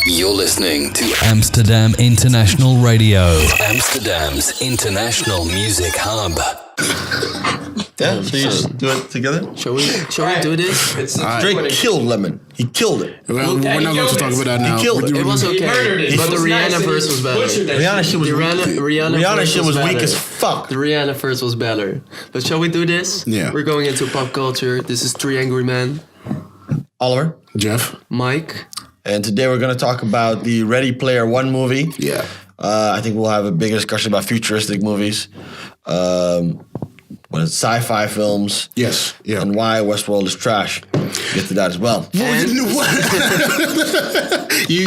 You're listening to Amsterdam International Radio, Amsterdam's international music hub. Yeah, so you just do it together? Shall we do this? Drake killed Lemon. He killed it. Well, we're not going to talk about that now. He killed it. It was okay, but the Rihanna verse was better. Rihanna shit was Rihanna shit was weak as fuck. The Rihanna verse was better. But shall we do this? Yeah. We're going into pop culture. This is Three Angry Men. Oliver. Jeff. Maik. And today we're going to talk about the Ready Player One movie. Yeah. I think we'll have a bigger discussion about futuristic movies. What is sci-fi films? Yes. Yeah. And why Westworld is trash. Get to that as well. You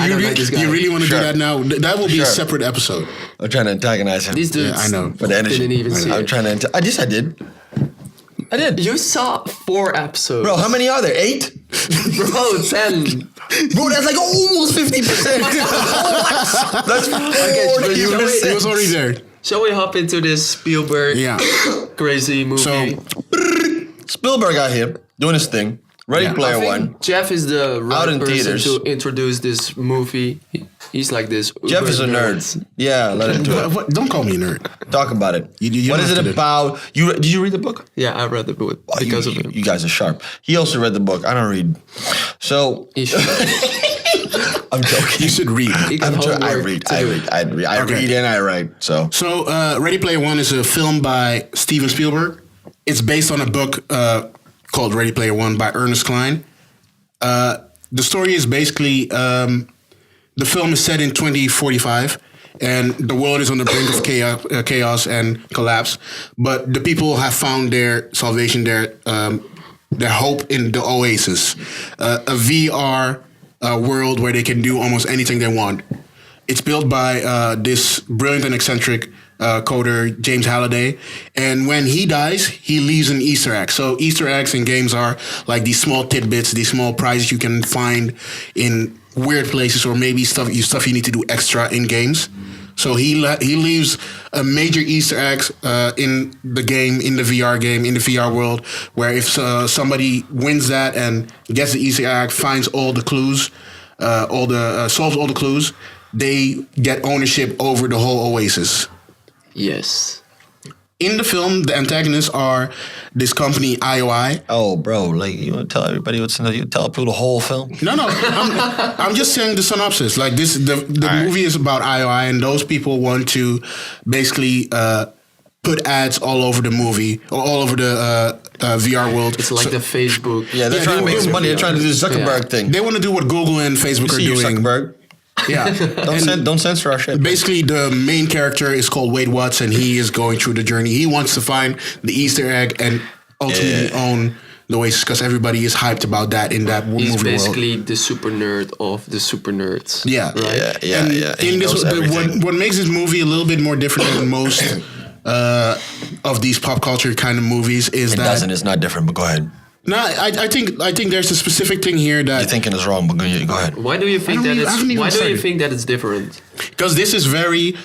really want to do that now? That will be a separate episode. I'm trying to antagonize him. These dudes I know. For the energy. didn't even see I'm it. trying to. I did. I did. You saw 4 episodes. Bro, how many are there? 8? Bro, 10. Bro, that's like almost 50%. That's 40%. He was already there. Shall we hop into this Spielberg crazy movie? So, Spielberg out here doing his thing. Ready Player I think One. Jeff is the right in person theaters. to introduce this movie. He's like this. Jeff uber is a nerd. Yeah, let him do it. what, don't call me a nerd. Talk about it. You What don't is it have to do- about? Did you read the book? Yeah, I read the book Oh, because of him. You guys are sharp. He also read the book. I don't read. So He should. I'm joking. You should read. He got I homework read. to I do. read. I Okay. read and I write. So So, Ready Player One is a film by Steven Spielberg. It's based on a book called Ready Player One by Ernest Cline. The story is basically the film is set in 2045, and the world is on the brink of chaos and collapse. But the people have found their salvation, their hope in the Oasis, a VR world where they can do almost anything they want. It's built by this brilliant and eccentric coder, James Halliday. And when he dies, he leaves an Easter egg. So Easter eggs in games are like these small tidbits, these small prizes you can find in weird places, or maybe stuff you need to do extra in games. So he leaves a major Easter eggs in the game, in the VR game, in the VR world, where if somebody wins that and gets the Easter egg, finds all the clues, solves all the clues, they get ownership over the whole Oasis. Yes. In the film, the antagonists are this company IOI. oh, bro, like you want to tell everybody what's in the? You tell people the whole film. No, I'm just saying the synopsis. Like this, the movie is about IOI, and those people want to basically put ads all over the movie or all over the VR world. It's like the Facebook. Yeah, they're trying to make some money. They're trying to do the Zuckerberg thing. They want to do what Google and Facebook See are you, doing. Zuckerberg. Yeah. Don't censor our shit. Basically, the main character is called Wade Watts, and he is going through the journey. He wants to find the Easter egg and ultimately own the Oasis, because everybody is hyped about that in that movie He's world. basically the super nerd of the super nerds. Yeah. Right? Yeah. And He in this, knows everything. what makes this movie a little bit more different than most of these pop culture kind of movies is It that doesn't. It's not different. But go ahead. no, I think there's a specific thing here Your that thinking is wrong. But go ahead. Why do you think I that haven't even Why do you started. think that it's different? because this is very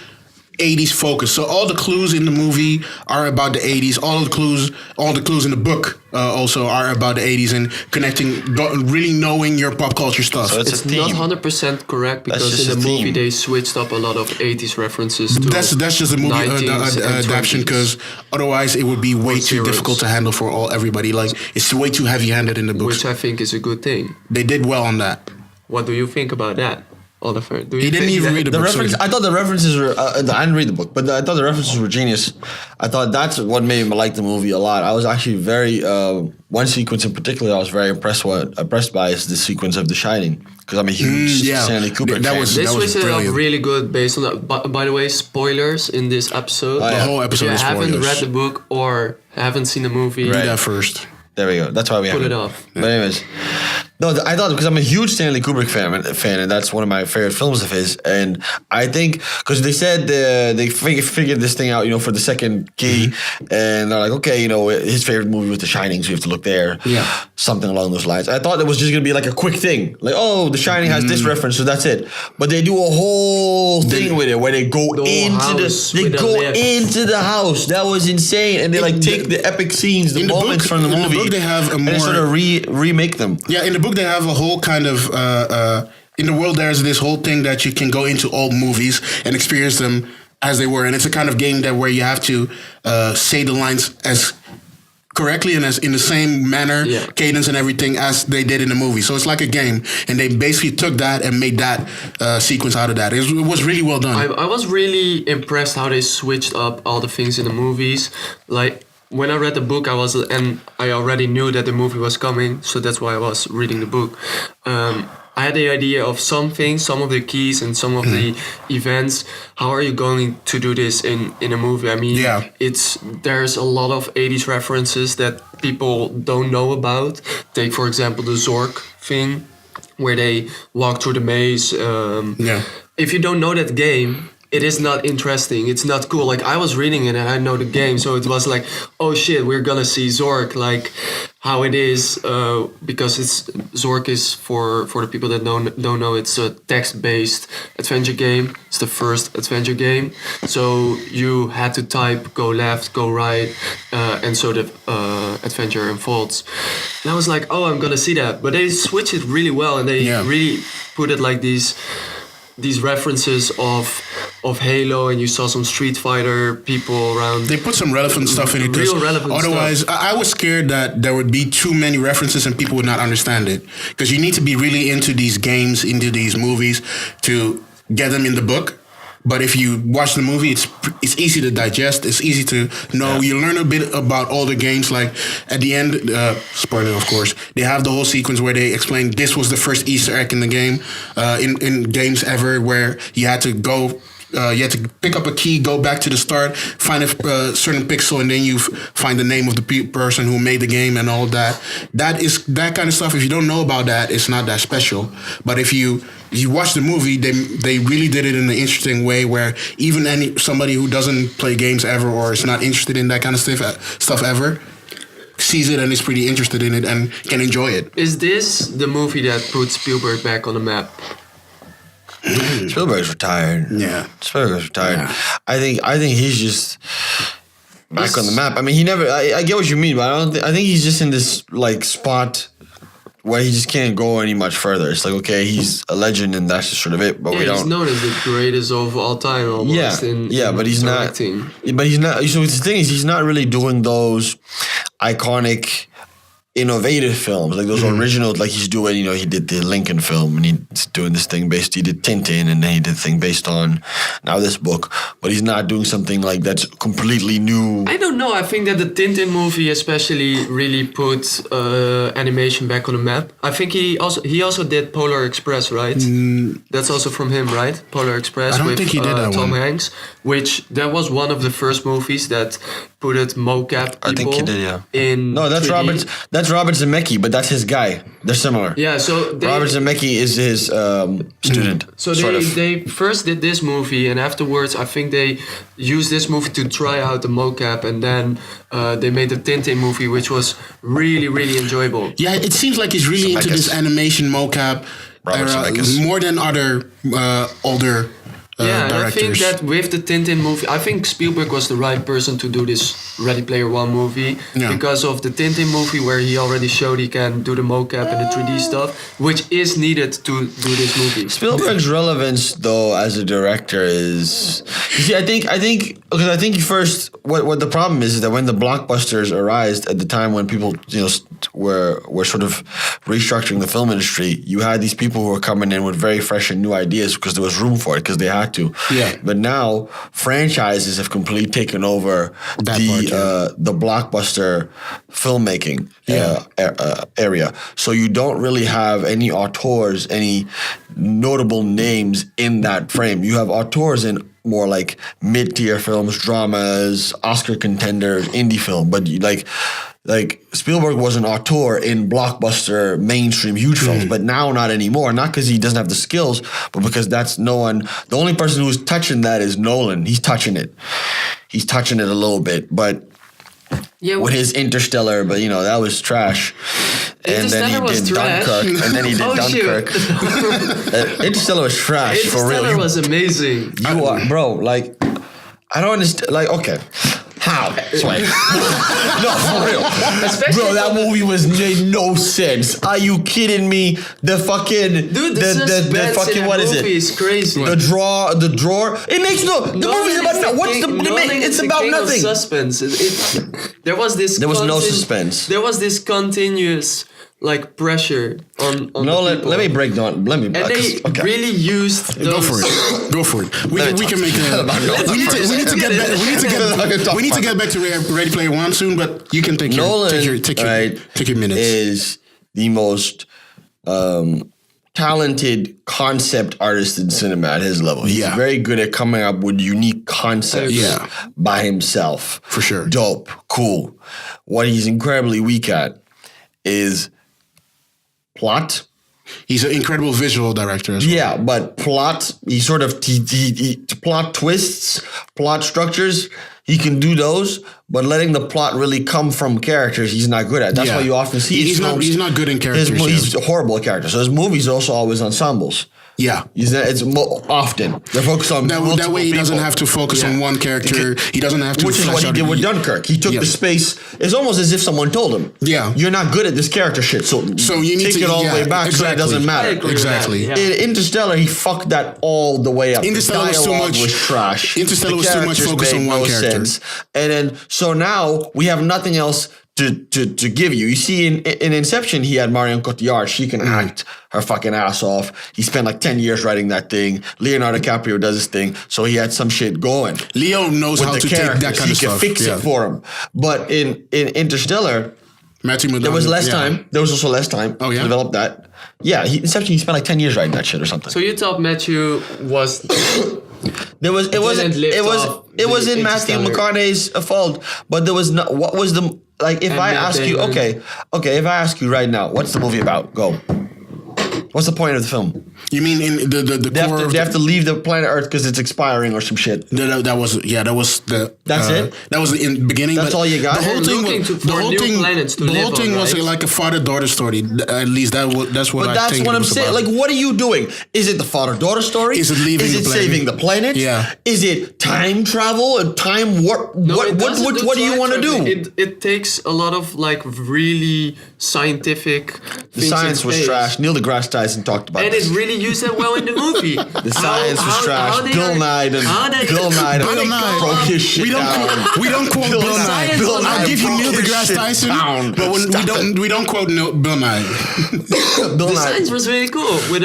80s focused. So all the clues in the movie are about the 80s. All the clues in the book also are about the 80s and connecting, really knowing your pop culture stuff. So it's It's a theme. not 100% correct because just in the a movie theme. they switched up a lot of 80s references to That's just a movie 19s and adaptation, 20s. because otherwise it would be way too zeros. difficult to handle for everybody. Like it's way too heavy-handed in the books. which I think is a good thing. They did well on that. What do you think about that, Oliver? Do you He didn't think even that- read the The book. reference. so- I thought the references were. I didn't read the book, but I thought the references were genius. I thought that's what made me like the movie a lot. I was actually very. One sequence in particular, I was very impressed by is the sequence of The Shining, because I'm a huge Stanley Kubrick That fan. was- They switched it up brilliant. really good based on that. By the way, spoilers in this episode. Oh, yeah. The whole If episode you is haven't spoilers. read the book or haven't seen the movie, Read that first. There we go. That's why we have Put it off. But anyways, no, I thought because I'm a huge Stanley Kubrick fan, and that's one of my favorite films of his. And I think because they said they figured this thing out, for the second key, and they're like, okay, his favorite movie was The Shining, so you have to look there. Yeah. Something along those lines. I thought it was just gonna be like a quick thing, like, oh, The Shining has this reference, so that's it. But they do a whole thing with it where they go The whole into house they with the go lift. into the house. That was insane, and they like take the epic scenes, the in the moments book- from the in the movie, book they have a and they more- sort of remake them. Yeah, in the book they have a whole kind of in the world, there's this whole thing that you can go into old movies and experience them as they were, and it's a kind of game that where you have to say the lines as correctly and as in the same manner, cadence and everything as they did in the movie. So it's like a game, and they basically took that and made that sequence out of that. It was really well done. I was really impressed how they switched up all the things in the movies. Like when I read the book, I already knew that the movie was coming, so that's why I was reading the book. I had the idea of some things, some of the keys and some of the events. How are you going to do this in a movie? I mean, there's a lot of 80s references that people don't know about. Take, for example, the Zork thing, where they walk through the maze. If you don't know that game, it is not interesting. It's not cool. Like, I was reading it and I know the game, so it was like, oh shit, we're gonna see Zork, like how it is, because Zork is for the people that don't know, it's a text-based adventure game. It's the first adventure game, so you had to type go left, go right, and so the adventure unfolds. And I was like, oh, I'm gonna see that, but they switched it really well, and they really put it like these references of Halo, and you saw some Street Fighter people around. They put some relevant stuff in it. Real relevant otherwise, stuff. I was scared that there would be too many references and people would not understand it. Because you need to be really into these games, into these movies to get them in the book. But if you watch the movie, it's easy to digest. It's easy to know. You learn a bit about all the games. Like at the end, spoiler of course, they have the whole sequence where they explain this was the first Easter egg in the game, in games ever, where you had to go. You had to pick up a key, go back to the start, find a certain pixel, and then you find the name of the person who made the game and all that. That kind of stuff. If you don't know about that, it's not that special. But if you watch the movie, they really did it in an interesting way where even somebody who doesn't play games ever or is not interested in that kind of stuff ever sees it and is pretty interested in it and can enjoy it. Is this the movie that put Spielberg back on the map? Spielberg's retired. Yeah, Spielberg's retired. Yeah. I think he's just back on the map. I mean, he never. I get what you mean, but I think he's just in this like spot where he just can't go any much further. It's like, okay, he's a legend and that's just sort of it. But we don't. He's known as the greatest of all time almost. But he's directing. not. But he's not. So the thing is, he's not really doing those iconic, innovative films, like those original, like he's doing, he did the Lincoln film and he's doing this thing he did Tintin, and then he did the thing based on now this book, but he's not doing something like that's completely new. I don't know, I think that the Tintin movie especially really put animation back on the map. I think he also did Polar Express, right? That's also from him, right? Polar Express. I don't think he did that Tom one. Hanks, which that was one of the first movies that put it mocap people. I think he did, yeah. In that's 3D. That's Robert Zemeckis, but that's his guy. They're similar. Yeah, so Robert Zemeckis is his student. So sort of. they first did this movie, and afterwards I think they used this movie to try out the mocap, and then they made the Tintin movie, which was really, really enjoyable. Yeah, it seems like he's really into this animation mocap Robert era Zemeckis. more than other older And I think directors. that with the Tintin movie, I think Spielberg was the right person to do this Ready Player One movie because of the Tintin movie, where he already showed he can do the mocap and the 3D stuff, which is needed to do this movie. Spielberg's relevance, though, as a director is, you see, I think first what the problem is that when the blockbusters arised at the time when people were sort of restructuring the film industry, you had these people who were coming in with very fresh and new ideas because there was room for it, because they had to. Yeah. But now franchises have completely taken over the blockbuster filmmaking area. So you don't really have any auteurs, any notable names in that frame. You have auteurs in more like mid-tier films, dramas, Oscar contenders, indie film. But like Spielberg was an auteur in blockbuster, mainstream, huge films, but now not anymore. Not because he doesn't have the skills, but because that's no one. The only person who's touching that is Nolan. He's touching it. He's touching it a little bit, but with his Interstellar, but that was trash. And then he did Dunkirk, and then he did Dunkirk. Interstellar was trash for real. Interstellar was amazing. You are, bro. Like, I don't understand. Like, okay. How? Swipe. No, for real. Especially Bro, that movie made no sense. Are you kidding me? The fucking... Dude, the fucking... in What is movie it? is crazy. The drawer. It makes no... The movie's about nothing. What's the... It's about nothing. Suspense. There was this... There was no suspense. There was this continuous... like pressure on No, let me break down. Let me. And they really used those. Go for it. We can make a. We need to get back. We need to get back to Ready Player One soon, but you can take your minutes. Is the most talented concept artist in cinema at his level. He's very good at coming up with unique concepts by himself. For sure. Dope. Cool. What he's incredibly weak at is plot. He's an incredible visual director as well. Yeah, but plot, he sort of plot twists, plot structures, he can do those, but letting the plot really come from characters, he's not good at. That's why you often see he's not good in characters. He's horrible at characters. So his movies are also always ensembles. Yeah, it's often they're focused on that way. He doesn't have to focus on one character. He doesn't have to. Which is what he did with Dunkirk. He took the space. It's almost as if someone told him, "You're not good at this character shit, so you need to take it all the way back, so it doesn't matter." Exactly. In Interstellar, he fucked that all the way up. Interstellar was too much. Was trash. Interstellar was too much focus on one character. And then so now we have nothing else to give you. You see, in Inception, he had Marion Cotillard. She can act her fucking ass off. He spent like 10 years writing that thing. Leonardo DiCaprio does his thing, so he had some shit going. Leo knows how to take that kind of stuff. He can fix it for him. But in Interstellar, Matthew McConaughey, there was less time. There was also less time to develop that. Yeah, Inception, he spent like 10 years writing that shit or something. So you thought Matthew was... It was in Matthew McConaughey's fault, but there was no. What was the like? If I ask you, okay, if I ask you right now, what's the movie about? Go. What's the point of the film? You mean in the core? They have to leave the planet Earth because it's expiring or some shit. That was the. That's it. That was in the beginning. That's all you got. The whole thing was like a father-daughter story. At least that's what I think. But that's what I'm saying. Like, what are you doing? Is it the father-daughter story? Is it leaving? Is it saving the planet? Yeah. Is it time travel and time warp? What do you want to do? It takes a lot of like really scientific. The science was trash. Neil deGrasse Tyson talked about and this. it really used that well in the movie. The science was trash. Bill Nye broke his shit down. We don't quote Bill Nye. I'll give you Neil deGrasse Tyson, but we don't quote Bill Nye. The science was really cool with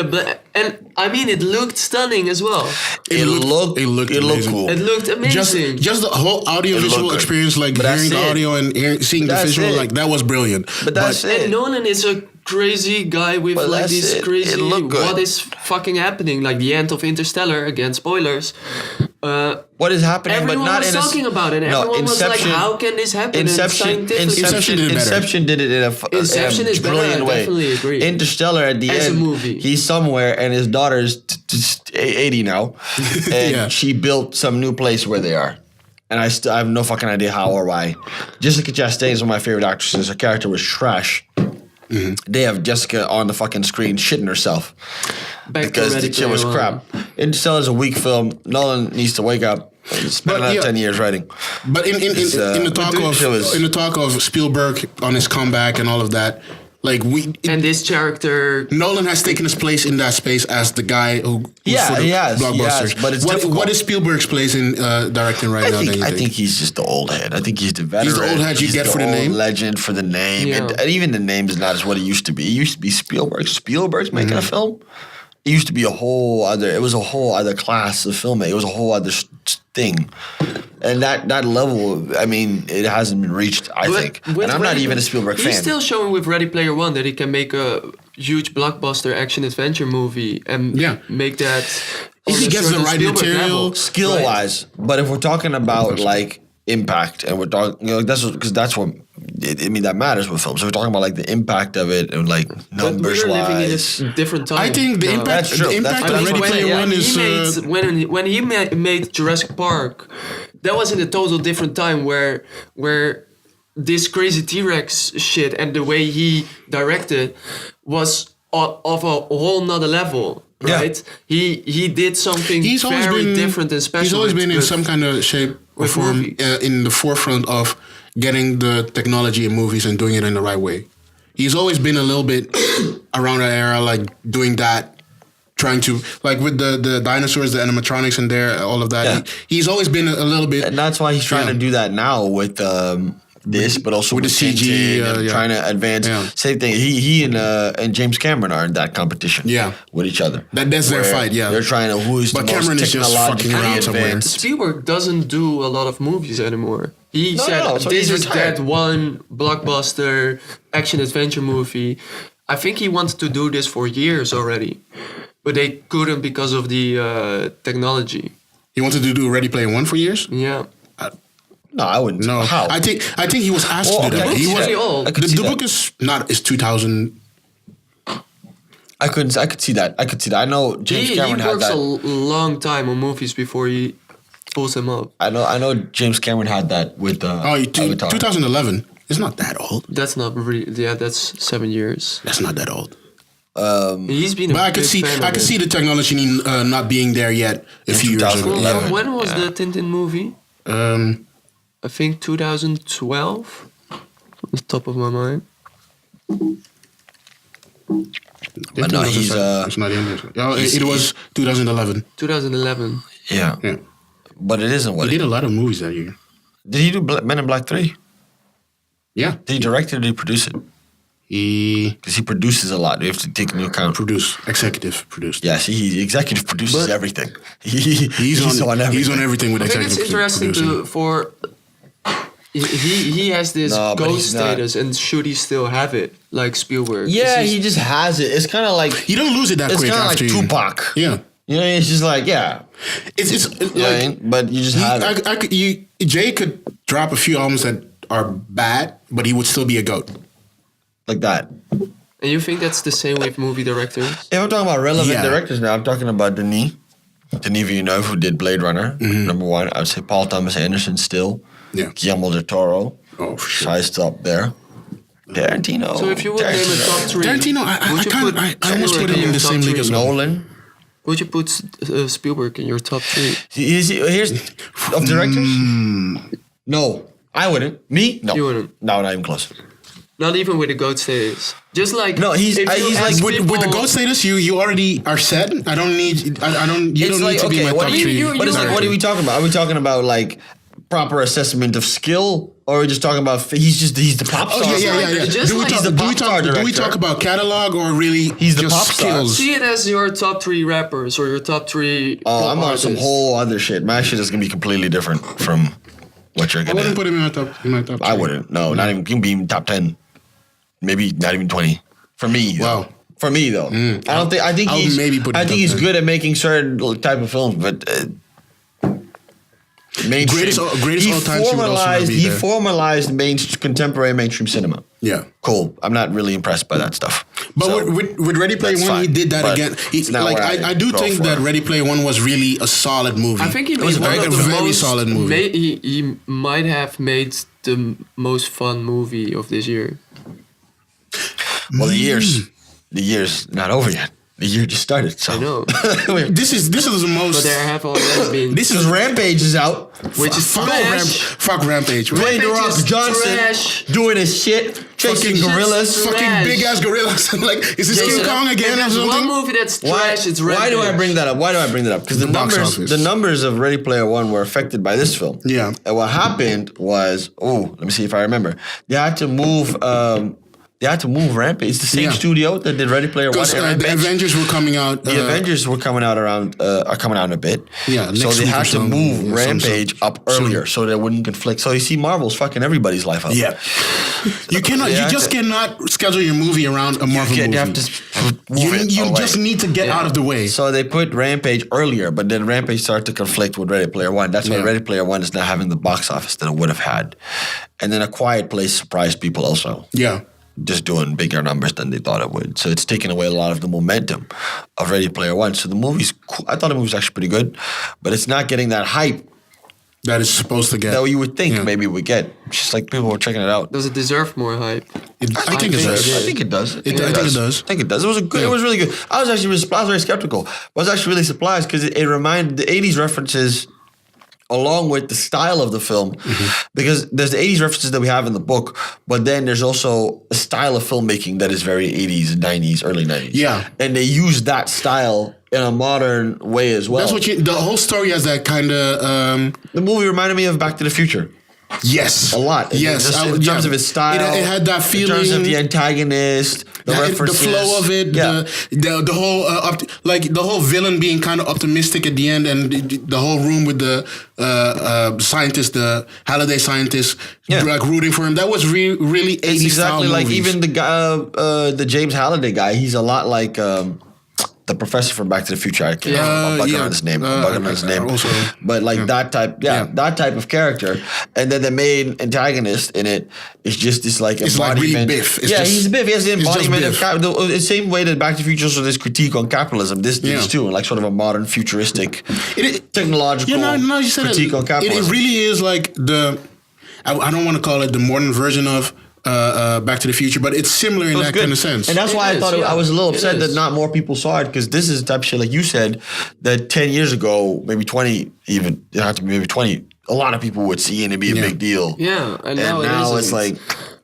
and I mean it looked stunning as well. It looked cool. It looked amazing. Just the whole audio-visual experience, like hearing the audio and seeing the visual, like that was brilliant. But that's it. And Nolan is a crazy guy with like this crazy what is fucking happening, like the end of Interstellar, again spoilers. What is happening? Everyone but not was in talking about it. Everyone was like, "How can this happen?" Inception did it in a brilliant way. Definitely agree. Interstellar at the end, a movie. He's somewhere and his daughter's 80 now, and she built some new place where they are. And I have no fucking idea how or why. Jessica Chastain is one of my favorite actresses. Her character was trash. Mm-hmm. They have Jessica on the fucking screen shitting herself because the shit was crap. Interstellar is a weak film. Nolan needs to wake up. Spent another 10 years writing. But in the talk of Spielberg on his comeback and all of that, like and this character, Nolan has taken his place in that space as the guy who blockbusters. But it's difficult. What is Spielberg's place in directing right now? I think he's just the old head. I think he's the veteran. He's the old head you get for the name. Legend for the name, and even the name is not as what it used to be. It used to be Spielberg. Spielberg's making a film. It used to be a whole other class of filmmaking. It was a whole other thing. And that level, I mean, it hasn't been reached, I think. And I'm not even a Spielberg fan. He's still showing with Ready Player One that he can make a huge blockbuster action-adventure movie and make that... If he gets the right material... Skill-wise. Right. But if we're talking about, like, impact, and we're talking... that's what... that matters with films. So we're talking about, like, the impact of it and, like, numbers-wise. We're living in a different time. I think the impact of Ready Player One is... When he made Jurassic Park... That was in a total different time where this crazy T-Rex shit and the way he directed was of a whole nother level, right? Yeah. He did something very different and special. He's always been in some kind of shape With movies. in the forefront of getting the technology in movies and doing it in the right way. He's always been a little bit around that era, like doing that, trying to, like with the dinosaurs, the animatronics in there, all of that. Yeah. He's always been a little bit. And that's why he's trying to do that now with this, but also with the CG, Tintin and trying to advance. Yeah. Same thing. He and James Cameron are in that competition. Yeah. With each other. That's their Where fight. Yeah, they're trying to who is But the Cameron most is just fucking technologically around somewhere. advanced. Spielberg doesn't do a lot of movies anymore. He said so this he's is retired. that one blockbuster action adventure movie. I think he wanted to do this for years already, but they couldn't because of the technology. He wanted to do Ready Player One for years. Yeah. No, I wouldn't. No, How? I think he was asked Well, to do that. okay, He He's was. very old. I could see The that. book is 2000. I could see that. I know James He Cameron had works that. a long time on movies before he pulls them up. I know James Cameron had that with Avatar. 2011. It's not that old. That's not really. Yeah, that's 7 years. That's not that old. He's been. But I could see the technology not being there yet a few years ago. 2011. When was the Tintin movie? I think 2012. On the top of my mind. But no, he's It's not in there. Oh, it was 2011. 2011. yeah. Yeah, But it isn't he what did a lot of movies that year. Did he do Men in Black 3? Yeah, Did he direct it or did he produce it? he Because he produces a lot. You have to take into account. executive produced. Yeah, see, he executive produces But- everything. He's on everything. He's on everything with I think executive it's interesting producing. for. He has this No, but ghost he's not. status, and should he still have it, like Spielberg? Yeah, Is he just has it. It's kind of like You don't lose it that it's quick kind of like after you. Tupac. Yeah, You know, it's just like it's you know what I like mean? But you just have it. Jay could drop a few albums that are bad, but he would still be a goat. Like that. And you think that's the same with movie directors? If I'm talking about relevant Yeah. directors now, I'm talking about Denis Villeneuve, who did Blade Runner, number one. I would say Paul Thomas Anderson still. Yeah. Guillermo del Toro. Oh, for sure. Shai's still up there. Tarantino. So if you would name a top three, Tarantino, would you put I almost Spielberg put him in your the top same league three? as well. Nolan. Would you put Spielberg in your top three? Here's of directors. No, I wouldn't. Me? No. You wouldn't. No, not even close. Not even with the goat status. Just like No, he's- if you he's ask like- With the people- goat status, you already are set. I don't need. I don't. You It's don't like, need to be okay, my what top do you- three. you- But it's like, what are we talking about? Are we talking about like proper assessment of skill, or are we just talking about he's the pop Oh star? yeah. Just like he's the pop star do we director. talk about catalog or really He's the just pop star. skills? See it as your top three rappers or your top three. Oh, pop I'm on some artists. whole other shit. My shit is gonna be completely different from what you're I gonna. wouldn't put him in my top. I three. wouldn't. No, not even. Can be even top 10. Maybe not even 20. For me. though. Wow. For me though, I don't think. I think I'll he's. maybe put him I think top he's 10. good at making certain type of films, but. Mainstream. Greatest all time, she would also not be He there. formalized contemporary mainstream cinema. Yeah. Cool. I'm not really impressed by that stuff. But So, with Ready Player that's One, he fine. did that But again. it's not Like where I do go think for that it. Ready Player One was really a solid movie. I think he was made a one very of the good- very most. solid movie. He might have made the most fun movie of this year. Well, the year's not over yet. The year just started. So I know, This is the most. but there have already been. This Because is Rampage is out. which is fuck, trash. fuck Rampage. Man. Dwayne The Rampage Rock is Johnson trash. doing his shit. Chasing Fucking gorillas. trash. Fucking big ass gorillas. Like, is this King Kong again or There's one something? movie that's Why, trash. It's why do I Rampage. bring that up? Because the box numbers, office. the numbers of Ready Player One were affected by this film. Yeah. And what happened was, let me see if I remember. They had to move. Rampage. It's the same Yeah. studio that did Ready Player One Because and the Rampage. Avengers were coming out. The Avengers were coming out are coming out in a bit. Yeah, so next they week had or to some- move some- Rampage up earlier so they wouldn't conflict. So you see, Marvel's fucking everybody's life up. Yeah. You cannot. Yeah, You just cannot schedule your movie around a Marvel You movie. have to move it You away. just need to get Yeah. out of the way. So they put Rampage earlier, but then Rampage started to conflict with Ready Player One. That's why Yeah. Ready Player One is not having the box office that it would have had. And then A Quiet Place surprised people also. Yeah. Just doing bigger numbers than they thought it would. So it's taken away a lot of the momentum of Ready Player One. So the movie's cool. I thought the movie was actually pretty good, but it's not getting that hype That is supposed to get. that you would think Yeah. maybe we get. It's just like people were checking it out. Does it deserve more hype? I think it does. I think it does. I think I think it does. I think it does. It was a good. It was really good. I was very skeptical. I was actually really surprised because it reminded the '80s references along with the style of the film, because there's the 80s references that we have in the book, but then there's also a style of filmmaking that is very 80s, 90s, early 90s. Yeah. And they use that style in a modern way as well. That's what the whole story has that kind of. The movie reminded me of Back to the Future. Yes. A lot. Yes. Just in terms of its style. It had that feeling. In terms of the antagonist, the references. The flow of it, the whole the whole villain being kind of optimistic at the end, and the whole room with the scientist, the Halliday scientist, like rooting for him. That was really 80s It's exactly style like movies. even the guy, the James Halliday guy. He's a lot like the professor from Back to the Future. I can't. I'm bugging on his name. Also, but like that type, that type of character. And then the main antagonist in it is just this like It's like embodiment. really biff. It's He's biff. He has the it's just embodiment of biff. the same way that Back to the Future also this critique on capitalism. This too, like sort of a modern futuristic, technological you said critique on capitalism. It really is like I don't want to call it the modern version of Back to the Future, but it's similar in that kind of sense. And that's why I thought I was a little upset that not more people saw it, because this is the type of shit, like you said, that 10 years ago, maybe 20 even, it had to be maybe 20, a lot of people would see and it'd be a big deal. Yeah, and now it's isn't. like,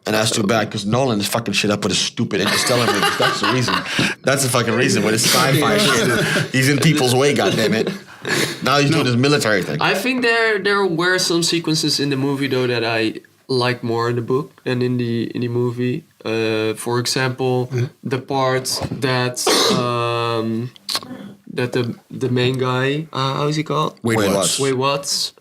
and that's too bad, because Nolan is fucking shit up with his stupid Interstellar movies. That's the reason. That's the fucking reason, with his sci-fi shit. He's in people's way, goddammit. Now he's doing his military thing. I think there were some sequences in the movie though that I like more in the book than in the movie. For example, the part that that the main guy, how is he called? Wade Watts. Wade Watts.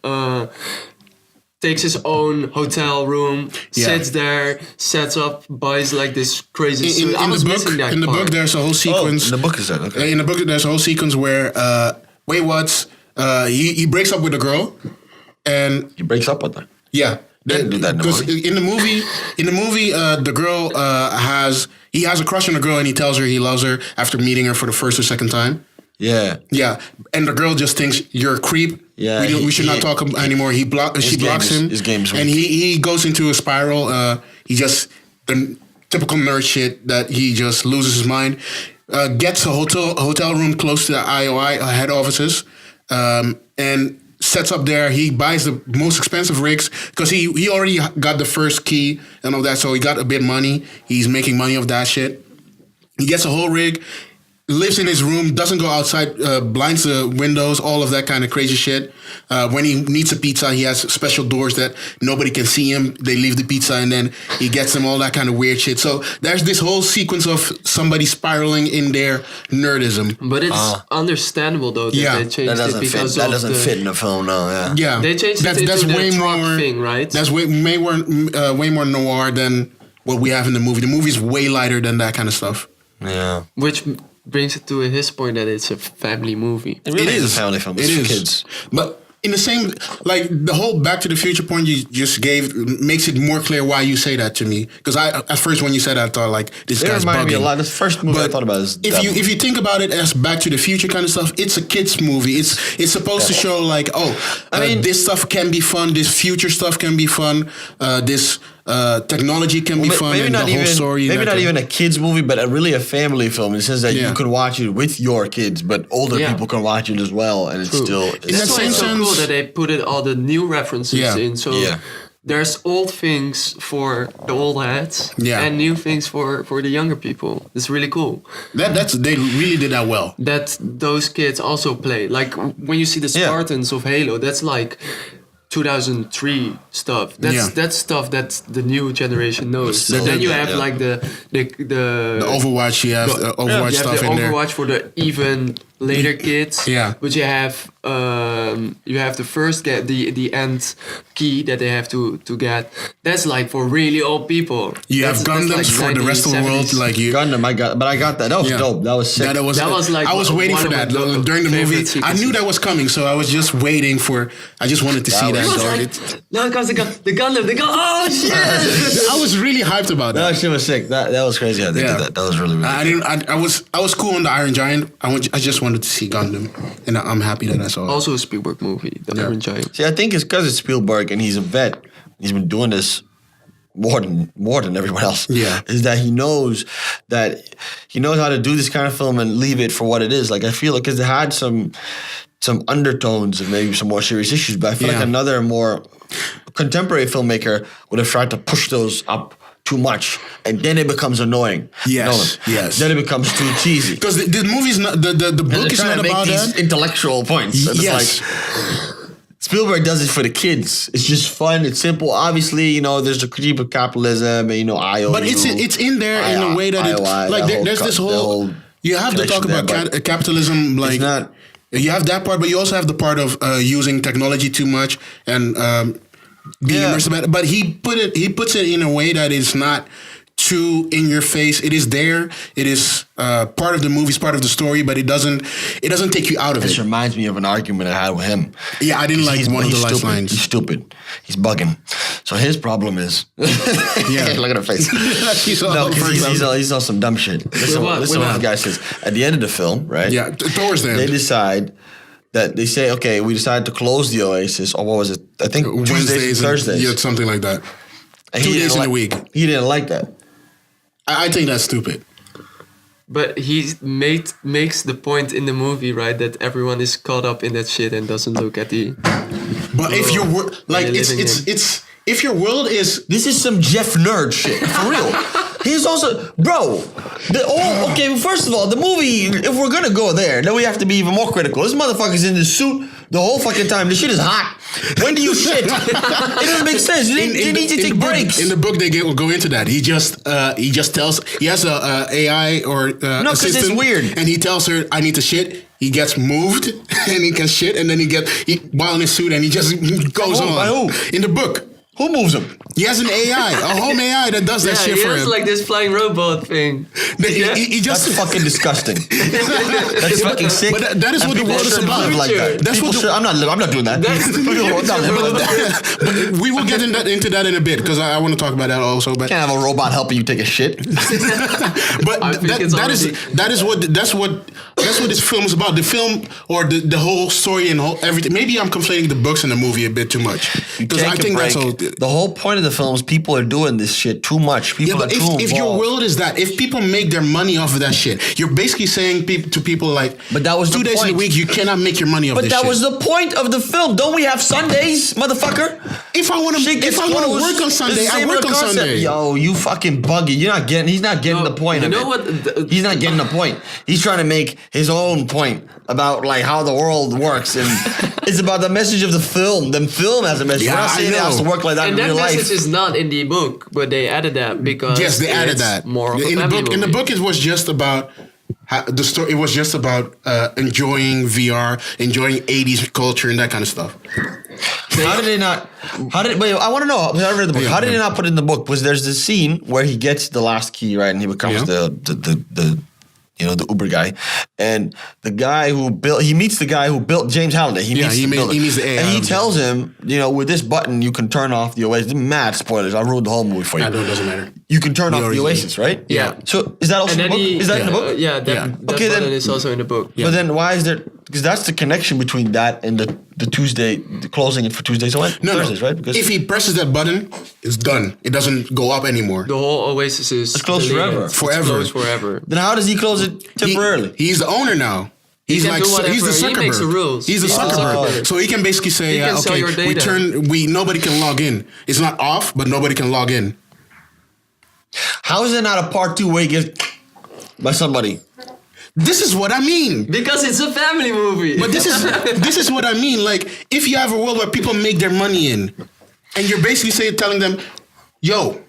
Takes his own hotel room, sits there, sets up, buys like this crazy suit. I was missing that in the part. book, there's a whole sequence. In the book is that, okay. In the book, there's a whole sequence where Wade Watts he breaks up with a girl, and He breaks up with her. yeah. They didn't do that in the Because movie. in the movie, the girl has a crush on the girl, and he tells her he loves her after meeting her for the first or second time. Yeah. Yeah, and the girl just thinks you're a creep. Yeah, we should not talk anymore. She blocks him. His game is weak. and he goes into a spiral. He just the typical nerd shit that he just loses his mind. Gets a hotel room close to the IOI head offices, and sets up there. He buys the most expensive rigs because he already got the first key and all that, so he got a bit of money. He's making money off that shit. He gets a whole rig, lives in his room, doesn't go outside, blinds the windows, all of that kind of crazy shit. When he needs a pizza, he has special doors that nobody can see him. They leave the pizza and then he gets them, all that kind of weird shit. So there's this whole sequence of somebody spiraling in their nerdism. But it's understandable though that they changed it because that of doesn't fit in the film, no. Yeah. Yeah, They changed it into the truck thing, right? That's way more noir than what we have in the movie. The movie's way lighter than that kind of stuff. Yeah. Which brings it to his point that it's a family movie. It really is a family film. It's for kids. But in the same, like the whole Back to the Future point you just gave makes it more clear why you say that to me. Because at first when you said that, I thought like this It guy's reminded me a bugging. lot. The first movie I thought about is if you think about it as Back to the Future kind of stuff, it's a kids movie. It's supposed to show like, I mean, this stuff can be fun. This future stuff can be fun. This technology can be fun. Maybe And not the whole even story. maybe not even a kids movie, but really a family film. In the sense that Yeah. you can watch it with your kids, but older Yeah. people can watch it as well, and it's still. In that That's why same it's so cool sense- that they put all the new references Yeah. in. So Yeah. there's old things for the old heads and new things for the younger people. It's really cool. They really did that well. That those kids also play. Like when you see the Spartans of Halo, that's like 2003 stuff. That's stuff that the new generation knows. Still, Then you have yeah. like the Overwatch, you have Overwatch you have stuff the in there. Overwatch for the even later kids. Yeah. But you have the first the end key that they have to get. That's like for really old people. You have Gundams for the rest of the world, like you. Gundam, I got that. That was dope. That was sick. That was like I was waiting one for of that my during the movie. favorite I knew that was coming, so I was just waiting for. I just wanted to see that. It was dog. like, no, because the Gundam, oh shit! I was really hyped about that. That shit was sick. That was crazy how they did that. That was really I was cool on the Iron Giant. I just wanted to see Gundam, and I'm happy that I saw it. Also a Spielberg movie, The Iron Giant. See, I think it's because it's Spielberg and he's a vet. He's been doing this more than everyone else. Yeah. Is that he knows how to do this kind of film and leave it for what it is. Like I feel like because it had some undertones of maybe some more serious issues, but I feel like another more contemporary filmmaker would have tried to push those up too much, and then it becomes annoying. Yes, yes. Then it becomes too cheesy. Because the movie's not the book is not about these that. intellectual points. And Yes. it's like Spielberg does it for the kids. It's just fun. It's simple. Obviously, there's the critique of capitalism, and IOU. But it's in there in a way that there's this whole you have to talk about capitalism. Like not. You have that part, but you also have the part of using technology too much and being immersed about it. But he puts it in a way that is not too in your face. It is there. It is part of the movie, it's part of the story, but it doesn't take you out of This it. reminds me of an argument I had with him. Yeah, I didn't like one of the last stupid. lines. He's stupid. He's bugging. So his problem is, look at her face. He saw No, the because first he saw some dumb shit. Listen what? what the guy says. At the end of the film, right? Yeah, towards the They end. decide that they say, okay, we decided to close the Oasis, or what was it? I think Tuesdays and Thursdays. Yeah, something like that. And 2 he days didn't in a week. He didn't like that. I think that's stupid. But he makes the point in the movie, right, that everyone is caught up in that shit and doesn't look at the. But if your like you're it's living it's if your world is This is some Jeff Nerd shit, for real. He's also, bro. Okay, first of all, the movie. If we're gonna go there, then we have to be even more critical. This motherfucker's in this suit the whole fucking time. This shit is hot. When do you shit? It doesn't make sense. You need to take breaks. In the book, they go into that. He just tells. He has a AI or No, 'cause it's assistant, weird. and he tells her, "I need to shit." He gets moved, and he can shit, and then while in his suit, and he just goes By who? on. By who? In the book, Who moves him? he has an AI, a home AI that does that shit he for has him. like this flying robot thing. He That's just fucking disgusting. That's fucking sick. But that is And what the people world is shouldn't about. live like that. That's People what the- should- I'm not doing that. That's- People don't live like that. But we will get into that in a bit because I want to talk about that also. But You can't have a robot helping you take a shit. But I think it's that's what this film is about. The film or the whole story and everything. Maybe I'm conflating the books and the movie a bit too much because I Take a think that's break. all. The whole point of the film is people are doing this shit too much. People Yeah, but are too if your involved. world is that, if people make their money off of that shit, you're basically saying to people like, But that was 2 the days in a point. week, you cannot make your money off But this that shit. was the point of the film. Don't we have Sundays, motherfucker? If I want to work on Sunday, I work on Sunday. Yo, you fucking buggy. He's not getting No, the point you of know it. what? He's not getting the point. He's trying to make his own point about like how the world works, and it's about the message of the film. The film has a message. Yeah, We're not I saying it has to know. work like that And in that real message life. is not in the book, but they added that because Yes, they added it's that. more of a in the family book. In the movie. book, it was just about the story. It was just about enjoying VR, enjoying 80s culture, and that kind of stuff. How did they not? Wait, I want to know. I read the book. Yeah, How did yeah. they not put it in the book? Was there's this scene where he gets the last key, right, and he becomes Yeah. the the Uber guy, and the guy who meets the guy who built James Halliday. He meets the AI. and he tells him, with this button you can turn off the Oasis. Mad spoilers. I ruined the whole movie for you. I know it doesn't matter. You can turn We off the already Oasis, right? Yeah. So is that also And in the then book? Is that in the book? Yeah, that Yeah. Okay, then- button is also in the book. But then why is there? Because that's the connection between that and the Tuesday, the closing it for Tuesdays and Thursdays, right? Because if he presses that button, it's done. It doesn't go up anymore. The whole Oasis is closed deleted. forever. It's closed forever. then how does he close it temporarily? He's the owner now. He's can like do whatever. he's the He Zuckerberg. makes the rules. He's the He's the Zuckerberg. Zuckerberg. So he can basically say, He can sell okay, your data. nobody can log in. It's not off, but nobody can log in. How is it not a part 2 where he gets by somebody? This is what I mean. Because it's a family movie. But this is what I mean. Like, if you have a world where people make their money in, and you're basically telling them, yo,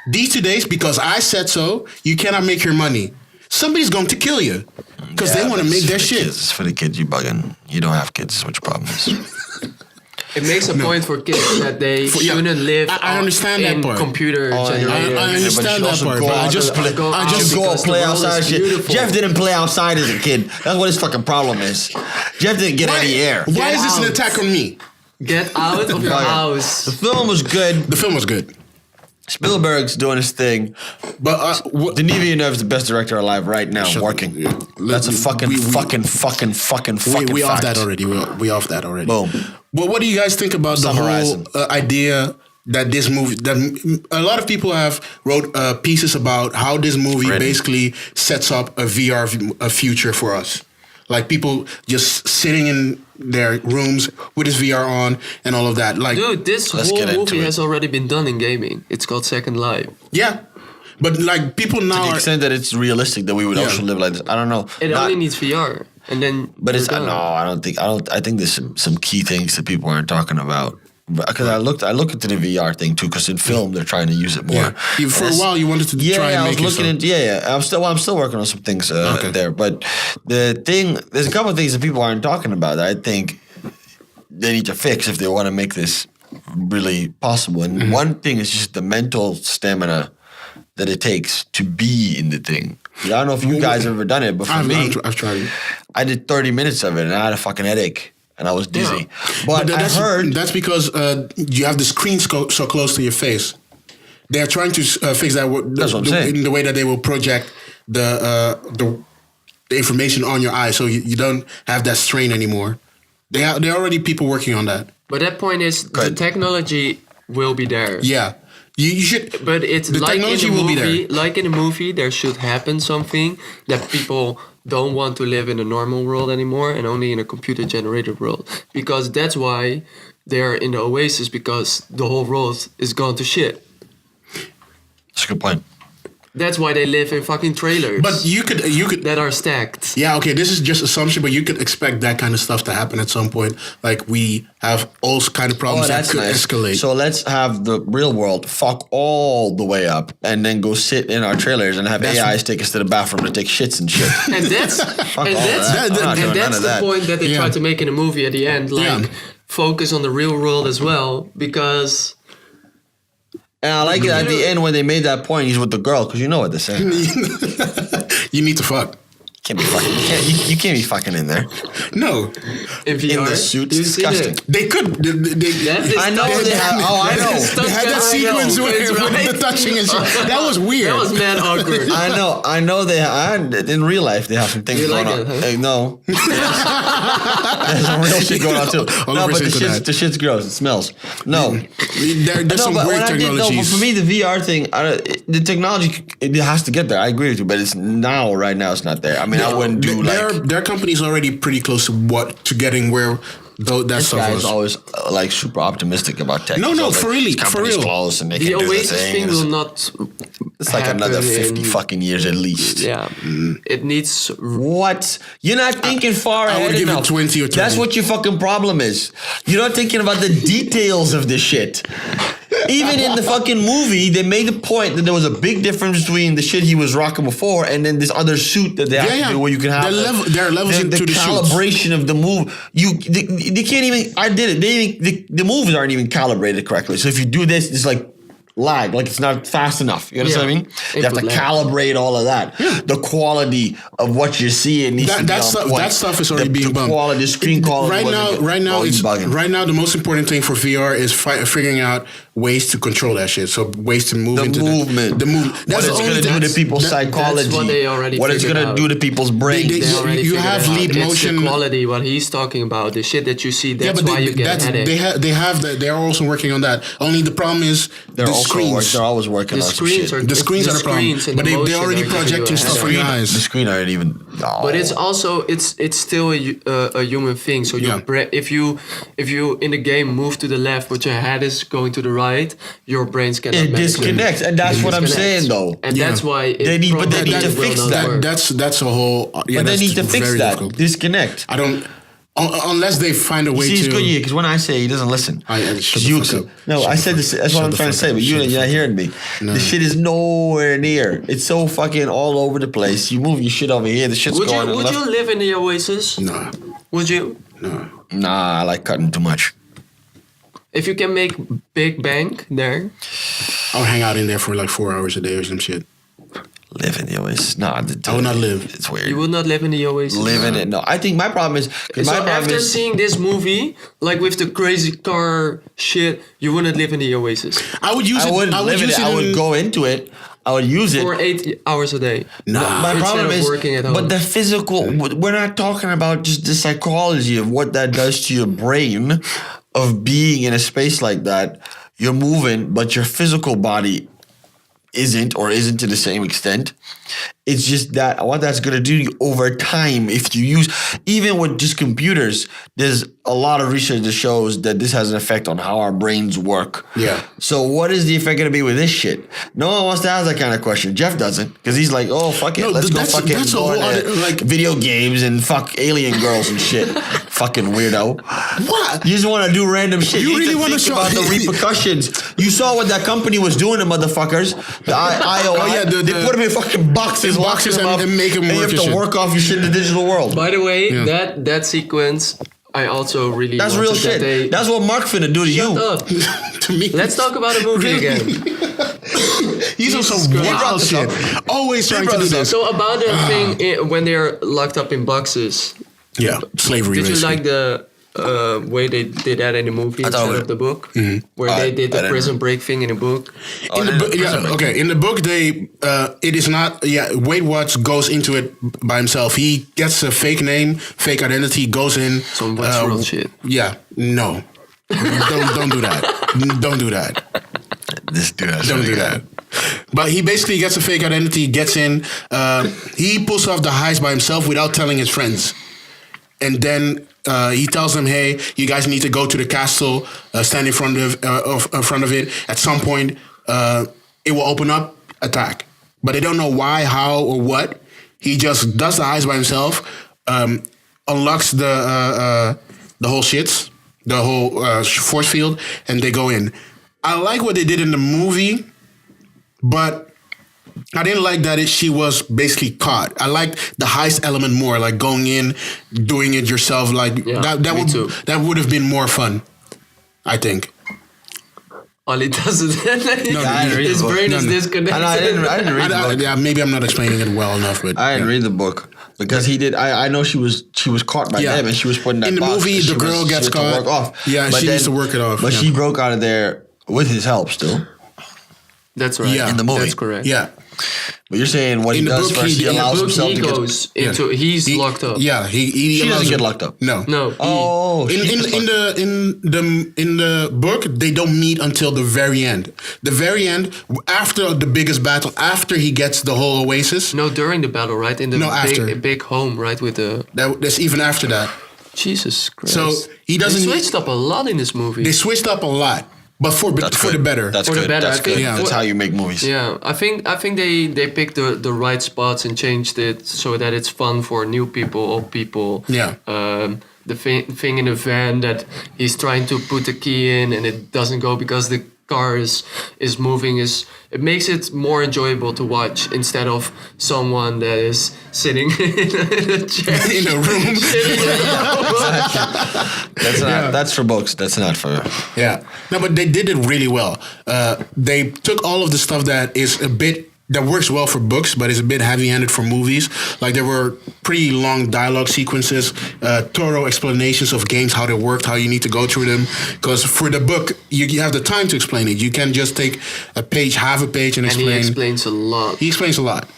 these 2 days, because I said so, you cannot make your money. Somebody's going to kill you. Because they want to make their shit. It's for the kids, you bugging. You don't have kids, is what your problem is. It makes a point for kids that they shouldn't live I understand that in part. computer generated. I understand that part, but I just play go out just go because play the world outside. is Shit. beautiful. Jeff didn't play outside as a kid. That's what his fucking problem is. Jeff didn't get any air. Why Get is this an out. attack on me? Get out of your The house. film was good. The film was good. Spielberg's doing his thing. But Denis Villeneuve is the best director alive right now, Shut working. up. That's a fucking we off fact. that already. We off that already. Boom. Well, what do you guys think about the Summarize whole idea that this movie, that a lot of people have wrote pieces about how this movie basically sets up a VR a future for us. Like people just sitting in their rooms with his VR on and all of that. Like, dude, this whole movie has already been done in gaming. It's called Second Life. Yeah. But like people now, to the extent that it's realistic that we would also live like this, I don't know. It only needs VR, and then. But it's no, I don't think. I think there's some key things that people aren't talking about. Because I look into the VR thing too. Because in film they're trying to use it more. Yeah. For a while you wanted to try and make it. I was looking into. I'm still working on some things there. But there's a couple of things that people aren't talking about that I think they need to fix if they want to make this really possible. And one thing is just the mental stamina that it takes to be in the thing. I don't know if you guys have ever done it, but for me, I've tried it. I did 30 minutes of it and I had a fucking headache and I was dizzy. But I heard that's because you have the screen so close to your face. They're trying to fix that in the way that they will project the information on your eye, so you don't have that strain anymore. There are already people working on that. But that point is the technology will be there. Yeah. You should, but it's the like technology in a will movie, be there. Like in a movie, there should happen something that people don't want to live in a normal world anymore and only in a computer-generated world. Because that's why they're in the Oasis, because the whole world is gone to shit. That's a good point. That's why they live in fucking trailers. But you could that are stacked. Yeah, okay, this is just assumption, but you could expect that kind of stuff to happen at some point. Like we have all kind of problems that could escalate. So let's have the real world fuck all the way up and then go sit in our trailers and have AIs take us to the bathroom to take shits and shit. And that's the point that they try to make in a movie at the end. Like focus on the real world as well, because. And I like it at the end when they made that point. He's with the girl because you know what they're saying. You need to fuck. Can't be fucking. You can't be fucking in there. No, in the suit. It's disgusting. They could. I know they have. Oh, I know. They had that sequence with the touching and shit. That was weird. That was mad awkward. I know. They in real life they have some things going on. Huh? No, there's some real shit going on too. No, but the shit's gross. It smells. No, there's some great technologies. But for me, the VR thing, the technology, it has to get there. I agree with you, but it's right now it's not there. I mean, I wouldn't do their company's already pretty close to getting where that stuff was. This guy's always super optimistic about tech. No, for real. Close and they the can do Oasis this thing will not. It's like another 50 fucking years at least. Yeah, it needs. What? You're not thinking far ahead enough. I would give it 20 or 30. That's what your fucking problem is. You're not thinking about the details of this shit. Even in the fucking movie, they made the point that there was a big difference between the shit he was rocking before and then this other suit that they have to do where you can have there are levels into the calibration of the move. They can't even. I did it. The moves aren't even calibrated correctly. So if you do this, it's like lag, like it's not fast enough. You understand what I mean? You have to calibrate all of that. Yeah. The quality of what you're seeing needs to be on point. That stuff is already being bumped. The screen quality. Right now, the most important thing for VR is figuring out ways to control that shit. So ways to move into movement. The movement. What it's going to do to people's psychology. That's what they already what it's going to do to people's brains. You have leap motion. It's the quality, what he's talking about, the shit that you see, that's why you get a headache. They are also working on that. Only the problem is the screens. They're always working on some shit. The screens are the problem. But they're already projecting stuff on your eyes. The screen aren't even... But it's also, it's still a human thing. So if you in the game move to the left, but your head is going to the right, your brains cannot it disconnects, and that's what I'm saying though. And that's why they need to fix that. That's a whole. But they need to fix that. Difficult. Disconnect. I don't. Unless they find a way to. He's good, because when I say he doesn't listen. I said this. That's what I'm trying to say, but you're not hearing me. No. The shit is nowhere near. It's so fucking all over the place. You move your shit over here, the shit's going. Would you live in the Oasis? No. Would you? No. Nah, I like cutting too much. If you can make big bank there, I'll hang out in there for like 4 hours a day or some shit. Live in the Oasis? No, I would not live. It's weird. You would not live in the Oasis? Live in it? No. I think my problem is... after seeing this movie, like with the crazy car shit, you wouldn't live in the Oasis? I would use it. I would go into it. I would use it. For 8 hours a day. No. My problem is... working at home. But the physical... We're not talking about just the psychology of what that does to your brain of being in a space like that. you're moving, but your physical body isn't to the same extent. It's just that what that's going to do over time, if you use, even with just computers, there's a lot of research that shows that this has an effect on how our brains work. Yeah. So what is the effect going to be with this shit? No one wants to ask that kind of question. Jeff doesn't, because he's like, oh, fuck it. Let's go fucking go into video games and fuck alien girls and shit. Fucking weirdo. What? You just want to do random shit. You really want to show about the repercussions. You saw what that company was doing to motherfuckers. The IOI. They put them in fucking boxes, and make them and work. You have to work off your shit in the digital world. By the way, that sequence, I also really that's real shit. That's what Mark finna do to you. Up. To me, let's talk about a movie again. He's on some wild shit. Always trying to do this. So about the thing when they're locked up in boxes. Yeah, slavery. Did you like the way they did that in the movie instead of the book? Mm-hmm. Where they did the prison break thing in the book? In the book, they it is not. Yeah, Wade Watts goes into it by himself. He gets a fake name, fake identity, goes in. Some Westworld shit. Yeah, no, don't do that. Don't do that. This dude. Don't do that. But he basically gets a fake identity, gets in. He pulls off the heist by himself without telling his friends. And then he tells them, "Hey, you guys need to go to the castle, stand in front of it. At some point, it will open up, attack." But they don't know why, how, or what. He just does the heist by himself, unlocks the whole shits, the whole force field, and they go in. I like what they did in the movie, but I didn't like that she was basically caught. I liked the heist element more, like going in, doing it yourself. Like that would have been more fun, I think. All he does is his brain is disconnected. I didn't read the book. Yeah, maybe I'm not explaining it well enough, but I didn't read the book because he did. I know she was caught by them and she was put in that in the box. movie. The girl gets caught. To work off. Yeah, she needs to work it off. But she broke out of there with his help still. That's right. Yeah, in the movie. That's correct. Yeah. But you're saying what he does first, he allows himself to get... He's locked up. Yeah, he doesn't get locked up. No. Oh, in the book, they don't meet until the very end. The very end, after the biggest battle, after he gets the whole oasis. No, during the battle, right? In the big home, right? With the... That's even after that. Jesus Christ. So he doesn't... They switched up a lot in this movie. They switched up a lot. But for the better. That's for good. The better. That's good. Yeah. That's how you make movies. Yeah, I think they picked the right spots and changed it so that it's fun for new people, old people. Yeah. The thing in the van that he's trying to put the key in and it doesn't go because the car is moving it makes it more enjoyable to watch instead of someone that is sitting in a chair in a room. That's for books. That's not for. Yeah. No, but they did it really well. They took all of the stuff that is that works well for books, but is a bit heavy-handed for movies. Like there were pretty long dialogue sequences, thorough explanations of games, how they worked, how you need to go through them. Because for the book, you have the time to explain it. You can just take a page, half a page, and explain. And he explains a lot. He explains a lot.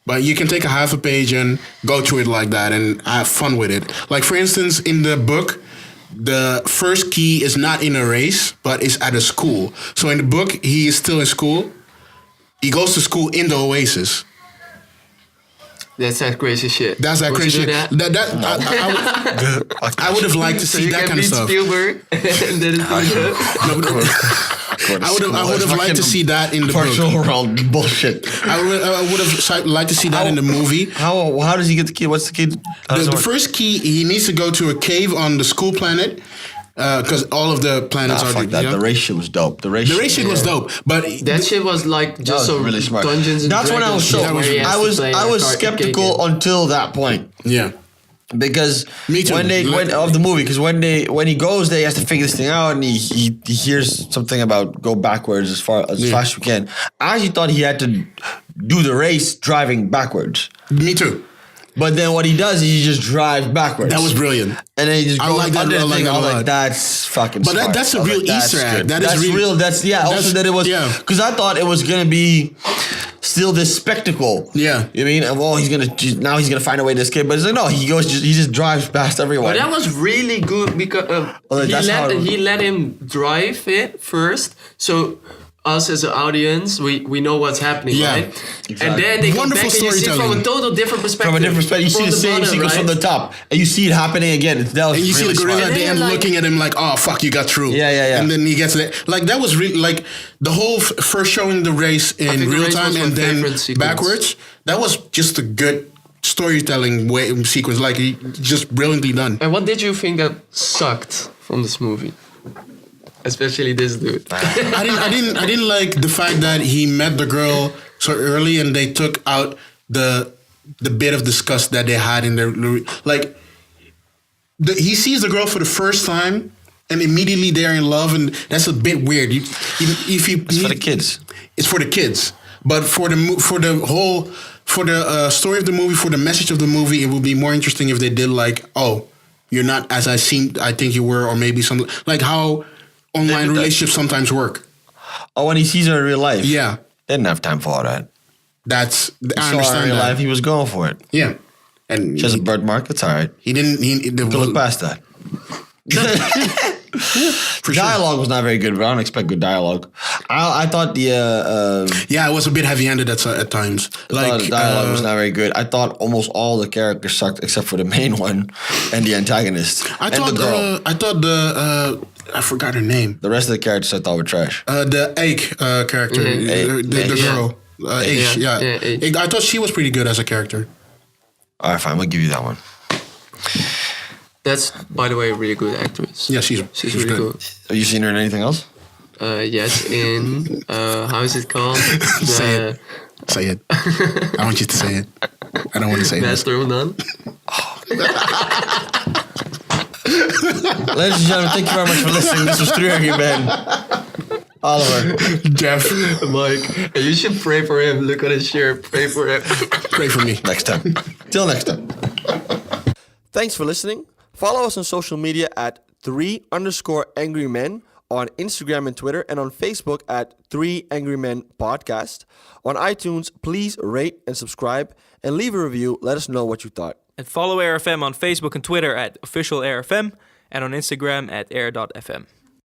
But you can take a half a page and go through it like that and have fun with it. Like, for instance, in the book, the first key is not in a race, but is at a school. So in the book, he is still in school. He goes to school in the Oasis. That's that crazy shit. That's that crazy shit. I would have liked to see that kind of stuff. Spielberg. I would have liked to see that in the virtual book. world bullshit. I would have liked to see that in the movie. How does he get the key? What's the key? The first key, he needs to go to a cave on the school planet. Because all of the planets are... Fuck that. The race shit was dope. The race shit was dope. But that shit was like just so really smart. Dungeons and That's Dragons. when I was I was skeptical until that point. Yeah. Because Me too. when of the movie, because when he goes there, he has to figure this thing out, and he hears something about go backwards as fast as you can. I actually thought he had to do the race driving backwards. Me too. But then what he does is he just drives backwards. That was brilliant. And then he just goes under the thing. I was like, like, that's fucking But smart. that's a real Easter egg. That's real. Also that it was... Because I thought it was going to be still this spectacle. Yeah. You know what I mean? And, well, he's gonna find a way to escape. But it's like, no, he just drives past everyone. But that was really good because he let him drive it first. So us as an audience, we know what's happening, right? Exactly. And then they come Wonderful back and you see from a total different perspective. From a different perspective, you see the same sequence from the top, and you see it happening again. And you see the gorilla at the end looking at him like, "Oh fuck, you got through." Yeah. And then he gets it. Like that was really like the whole first showing the race in real time and then backwards. That was just a good storytelling sequence. Like he just brilliantly done. And what did you think that sucked from this movie? Especially this dude. I didn't like the fact that he met the girl so early and they took out the bit of disgust that they had in their like. He sees the girl for the first time and immediately they're in love, and that's a bit weird. It's for the kids. It's for the kids, but for the story of the movie, for the message of the movie, it would be more interesting if they did like, oh, you're not as I think you were, or maybe something like how online relationships sometimes work. Oh, when he sees her in real life. Yeah. They didn't have time for all that. I understand in real that. life, he was going for it. Yeah. And she has a birthmark, it's all right. He didn't... look past that. Dialogue was not very good, but I don't expect good dialogue. I thought the... it was a bit heavy-handed at times. The dialogue was not very good. I thought almost all the characters sucked except for the main one and the antagonist. I thought I forgot her name. The rest of the characters I thought were trash. The Maik character, the girl. H. I thought she was pretty good as a character. All right, fine. We'll give you that one. That's, by the way, a really good actress. Yeah, she's really good. Have you seen her in anything else? Yes, in how is it called? Say it. I want you to say it. I don't want to say it. Master of None. Ladies and gentlemen, thank you very much for listening. This was 3 Angry Men. Oliver, Jeff, Maik, and you should pray for him. Look at his shirt. Pray for him. Pray for me. Next time. Till next time. Thanks for listening. Follow us on social media at 3_Angry Men on Instagram and Twitter, and on Facebook at 3 Angry Men Podcast. On iTunes, please rate and subscribe and leave a review. Let us know what you thought. And follow AirFM on Facebook and Twitter at official AirFM and on Instagram at air.fm.